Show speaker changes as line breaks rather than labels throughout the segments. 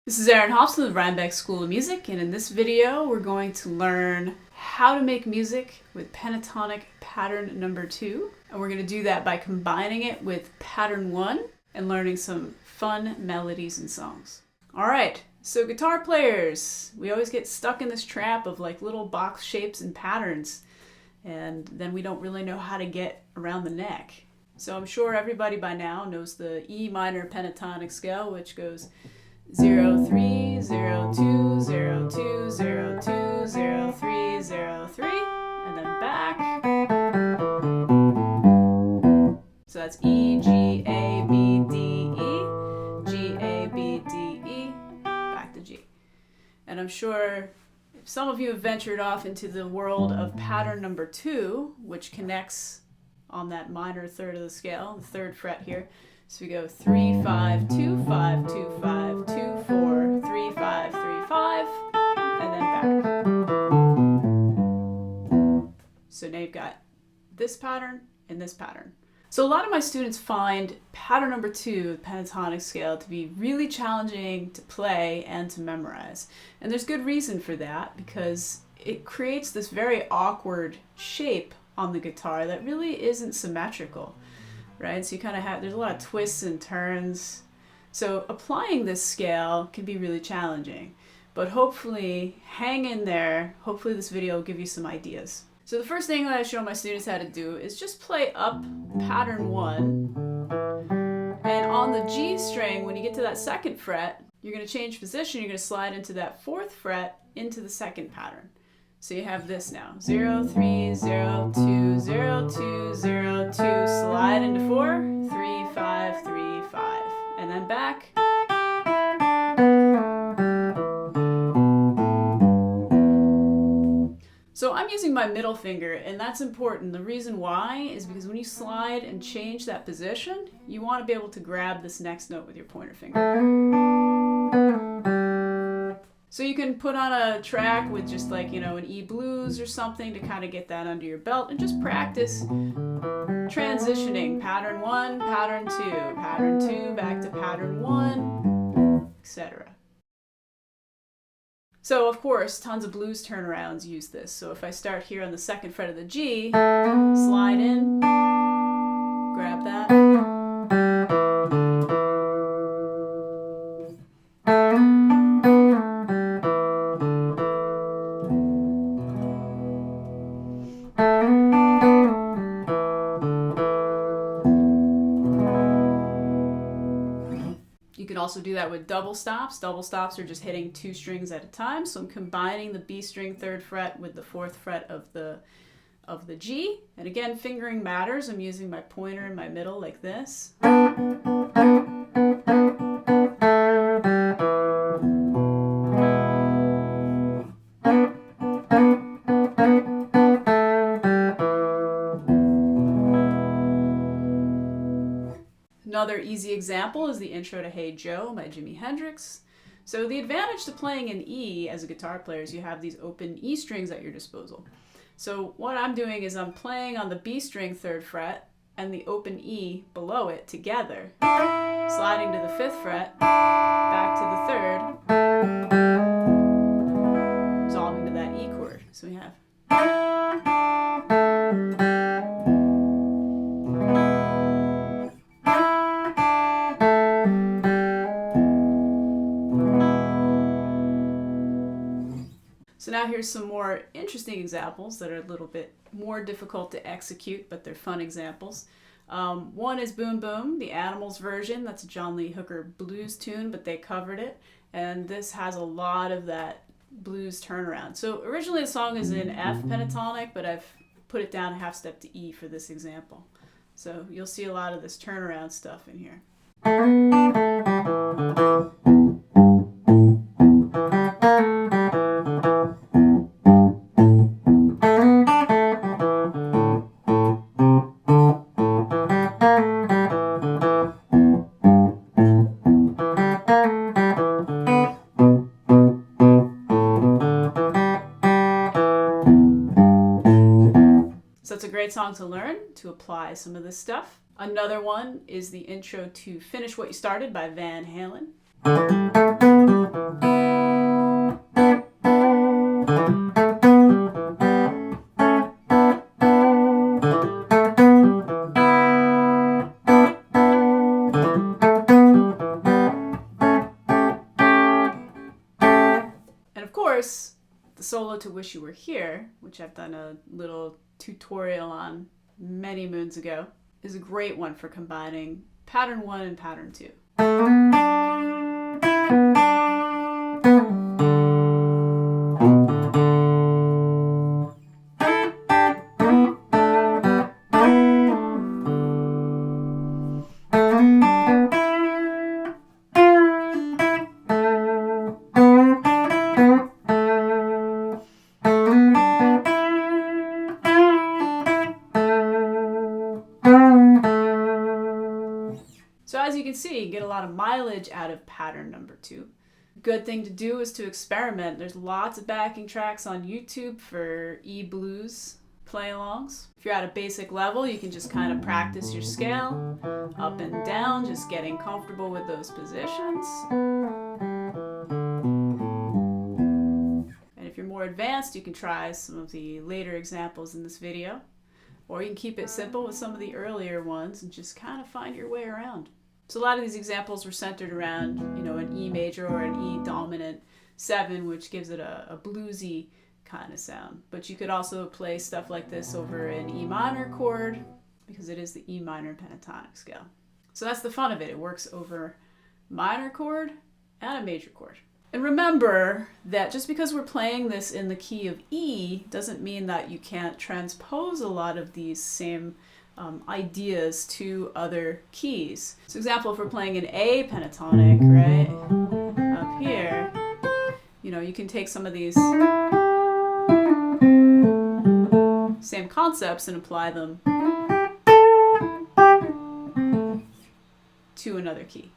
This is Aaron Hobson with Rhinebeck School of Music, and in this video we're going to learn how to make music with pentatonic pattern number 2. And we're going to do that by combining it with pattern 1 and learning some fun melodies and songs. Alright, so guitar players, we always get stuck in this trap of like little box shapes and patterns, and then we don't really know how to get around the neck. So I'm sure everybody by now knows the E minor pentatonic scale, which goes 0, 3, 0, 2, 0, 2, 0, 2, 0, 3, 0, 3, and then back. So that's E, G, A, B, D, E, G, A, B, D, E, back to G. And I'm sure some of you have ventured off into the world of pattern number 2, which connects on that minor third of the scale, the 3rd fret here. So we go 3, 5, 2, 5, 2, 5, 2, 4, 3, 5, 3, 5, and then back. So now you've got this pattern and this pattern. So a lot of my students find pattern number 2, the pentatonic scale, to be really challenging to play and to memorize. And there's good reason for that, because it creates this very awkward shape on the guitar that really isn't symmetrical. Right? So you kind of have, there's a lot of twists and turns. So applying this scale can be really challenging, but hopefully hang in there. Hopefully this video will give you some ideas. So the first thing that I show my students how to do is just play up pattern 1. And on the G string, when you get to that 2nd fret, you're going to change position. You're going to slide into that 4th fret into the 2nd pattern. So you have this now, 0, 3, 0, 2, 0, 2, 0, 2, slide into 4, 3, 5, 3, 5, and then back. So I'm using my middle finger, and that's important. The reason why is because when you slide and change that position, you want to be able to grab this next note with your pointer finger. So you can put on a track with just like, an E blues or something to kind of get that under your belt and just practice transitioning. Pattern 1, pattern 2, back to pattern 1, etc. So of course, tons of blues turnarounds use this. So if I start here on the 2nd fret of the G, slide in, grab that. You can also do that with double stops. Double stops are just hitting 2 strings at a time. So I'm combining the B string 3rd fret with the 4th fret of the G. And again, fingering matters. I'm using my pointer in my middle like this. Another easy example is the intro to Hey Joe by Jimi Hendrix. So the advantage to playing an E as a guitar player is you have these open E strings at your disposal. So what I'm doing is I'm playing on the B string 3rd fret and the open E below it together, sliding to the 5th fret, back to the 3rd, resolving to that E chord. So we have. So now here's some more interesting examples that are a little bit more difficult to execute, but they're fun examples. One is Boom Boom, the Animals version. That's a John Lee Hooker blues tune, but they covered it. And this has a lot of that blues turnaround. So originally the song is in F pentatonic, but I've put it down a half step to E for this example. So you'll see a lot of this turnaround stuff in here. So it's a great song to learn, to apply some of this stuff. Another one is the intro to Finish What You Started by Van Halen. And of course, the solo to Wish You Were Here, which I've done a little tutorial on many moons ago, is a great one for combining pattern 1 and pattern 2. So as you can see, you get a lot of mileage out of pattern number 2. Good thing to do is to experiment. There's lots of backing tracks on YouTube for E-blues play-alongs. If you're at a basic level, you can just kind of practice your scale, up and down, just getting comfortable with those positions. And if you're more advanced, you can try some of the later examples in this video. Or you can keep it simple with some of the earlier ones and just kind of find your way around. So a lot of these examples were centered around, an E major or an E dominant 7, which gives it a bluesy kind of sound. But you could also play stuff like this over an E minor chord, because it is the E minor pentatonic scale. So that's the fun of it. It works over minor chord and a major chord. And remember that just because we're playing this in the key of E doesn't mean that you can't transpose a lot of these same ideas to other keys. So example, if we're playing an A pentatonic, right, up here, you can take some of these same concepts and apply them to another key.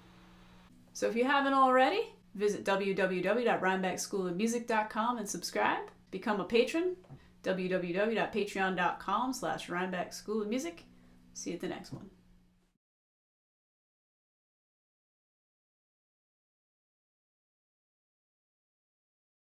So if you haven't already, visit www.rhinebeckschoolofmusic.com and subscribe. Become a patron, www.patreon.com/Rhinebeck School of Music. See you at the next one.